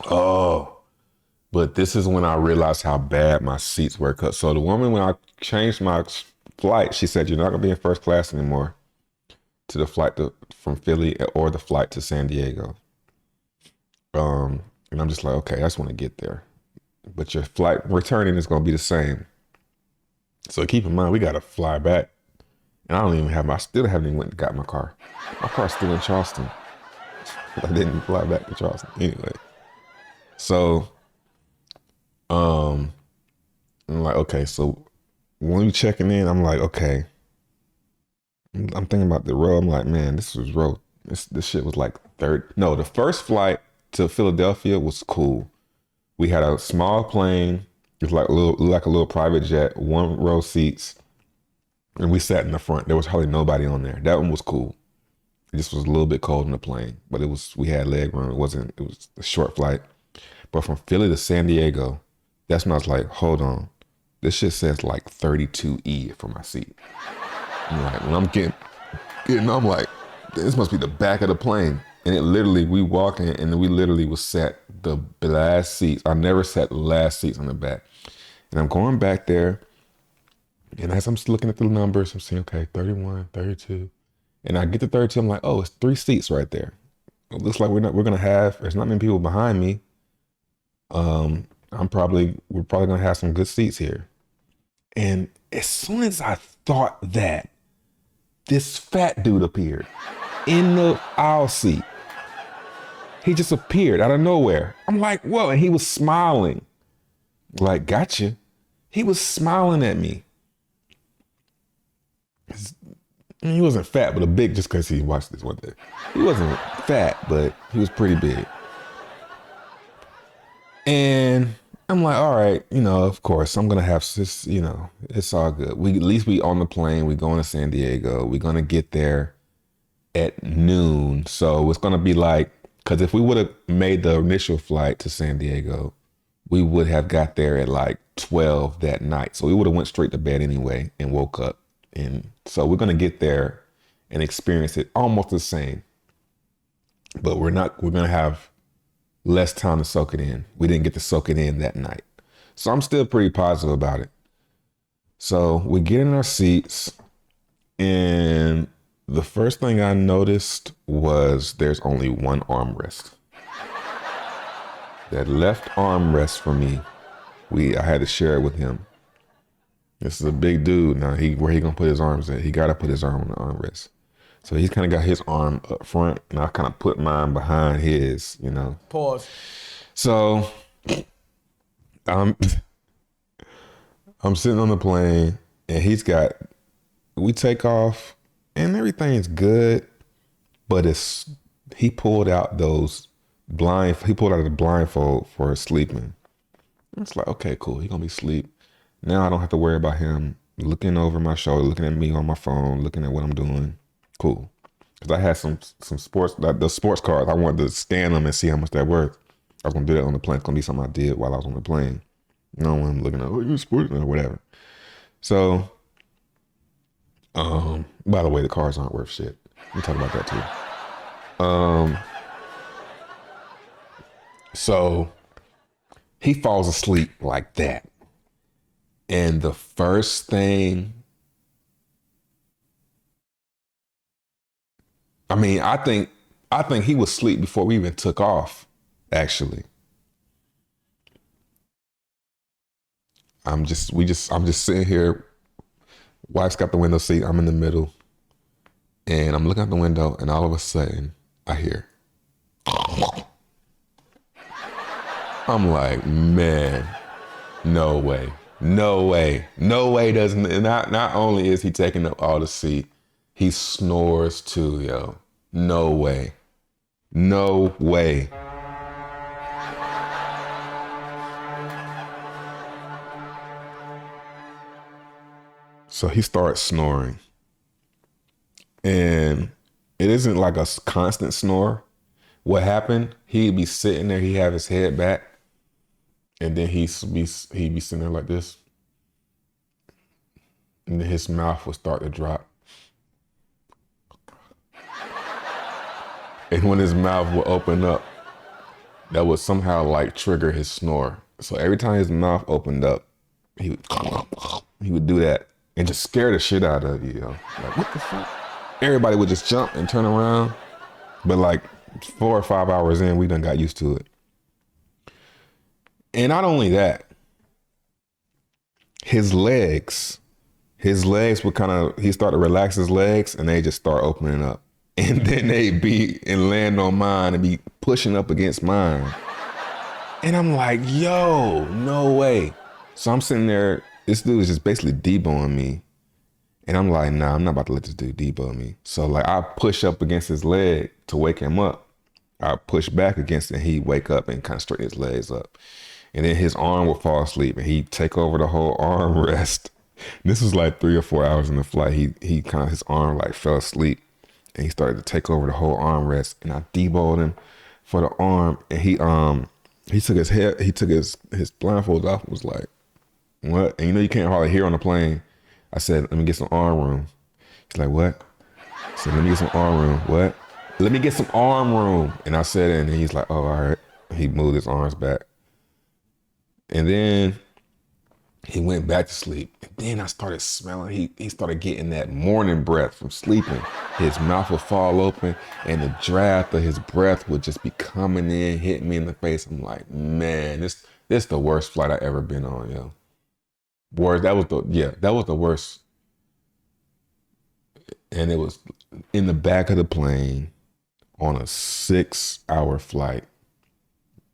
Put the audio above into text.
Oh, but this is when I realized how bad my seats were cut. So the woman, when I changed my flight, she said, "You're not gonna be in first class anymore to the flight from Philly or the flight to San Diego." And I'm just like, okay, I just want to get there. But your flight returning is gonna be the same. So keep in mind, we gotta fly back. And I still haven't even went and got my car. My car's still in Charleston. I didn't fly back to Charleston anyway. So, um, I'm like, okay, so when we checking in, I'm like, okay, I'm thinking about the road. I'm like, man, this was road. This shit was like third. No, the first flight to Philadelphia was cool. We had a small plane. It was like a little private jet, one row seats, and we sat in the front. There was hardly nobody on there. That one was cool. It just was a little bit cold in the plane, but we had leg room. It was a short flight. But from Philly to San Diego, that's when I was like, hold on. This shit says like 32E for my seat. I'm like, when I'm I'm like, this must be the back of the plane. And it literally, we walk in and we literally was sat the last seats. I never sat the last seats on the back. And I'm going back there. And as I'm looking at the numbers, I'm saying, okay, 31, 32. And I get to 32, I'm like, oh, it's 3 seats right there. It looks like there's not many people behind me. We're probably gonna have some good seats here. And as soon as I thought that, this fat dude appeared in the aisle seat. He just appeared out of nowhere. I'm like, whoa, and he was smiling. Like, gotcha. He was smiling at me. He wasn't fat, but a big just because he watched this one day. He wasn't fat, but he was pretty big. And I'm like, all right, of course, I'm gonna have this, it's all good. At least we on the plane, we going to San Diego. We're gonna get there at noon. So it's gonna be like, because if we would have made the initial flight to San Diego, we would have got there at like 12 that night. So we would have went straight to bed anyway and woke up. And so we're gonna get there and experience it almost the same. But we're gonna have less time to soak it in. We didn't get to soak it in that night. So I'm still pretty positive about it. So we get in our seats, and the first thing I noticed was there's only one armrest. That left armrest for me, I had to share it with him. This is a big dude. Now where he gonna put his arms at? He gotta put his arm on the armrest. So he's kind of got his arm up front, and I kind of put mine behind his. Pause. So I'm I'm sitting on the plane, and we take off, and everything's good, but he pulled out he pulled out the blindfold for sleeping. It's like, okay, cool. He gonna be asleep. Now I don't have to worry about him looking over my shoulder, looking at me on my phone, looking at what I'm doing. Cool. Because I had some sports, the sports cards. I wanted to scan them and see how much they're worth. I was gonna do that on the plane. It's gonna be something I did while I was on the plane. When I'm looking at, oh, you sports or whatever. So, by the way, the cars aren't worth shit. We talk about that too. So he falls asleep like that. And the first thing, I think he was asleep before we even took off, actually. I'm just sitting here. Wife's got the window seat. I'm in the middle. And I'm looking out the window, and all of a sudden, I hear. I'm like, man, no way. No way. No way doesn't. Not only is he taking up all the seat, he snores too, yo. No way. No way. So he starts snoring. And it isn't like a constant snore. What happened, he'd be sitting there, he'd have his head back, and then he'd be sitting there like this. And then his mouth would start to drop. And when his mouth would open up, that would somehow like trigger his snore. So every time his mouth opened up, he would he would do that and just scare the shit out of you. Like what the fuck? Everybody would just jump and turn around. But like 4 or 5 hours in, we done got used to it. And not only that, his legs, his legs would kind of, he started to relax his legs and they just start opening up. And then they be and land on mine and be pushing up against mine. And I'm like, yo, no way. So I'm sitting there, this dude is just basically deboing me. And I'm like, nah, I'm not about to let this dude debo me. So like I push up against his leg to wake him up. I push back against it and he'd wake up and kind of straighten his legs up. And then his arm would fall asleep and he'd take over the whole armrest. This was like 3 or 4 hours in the flight. He kind of, his arm like fell asleep and he started to take over the whole armrest. And I deboed him for the arm. And he took his blindfold off and was like, what? And you know, you can't hardly hear on the plane. I said, let me get some arm room. He's like, what? I said, let me get some arm room. What? Let me get some arm room. And I said it, and he's like, oh, all right. He moved his arms back. And then he went back to sleep. And then I started smelling, he started getting that morning breath from sleeping. His mouth would fall open and the draft of his breath would just be coming in, hitting me in the face. I'm like, man, this is the worst flight I ever been on, yo. Worst, that was the worst. And it was in the back of the plane on a 6-hour flight.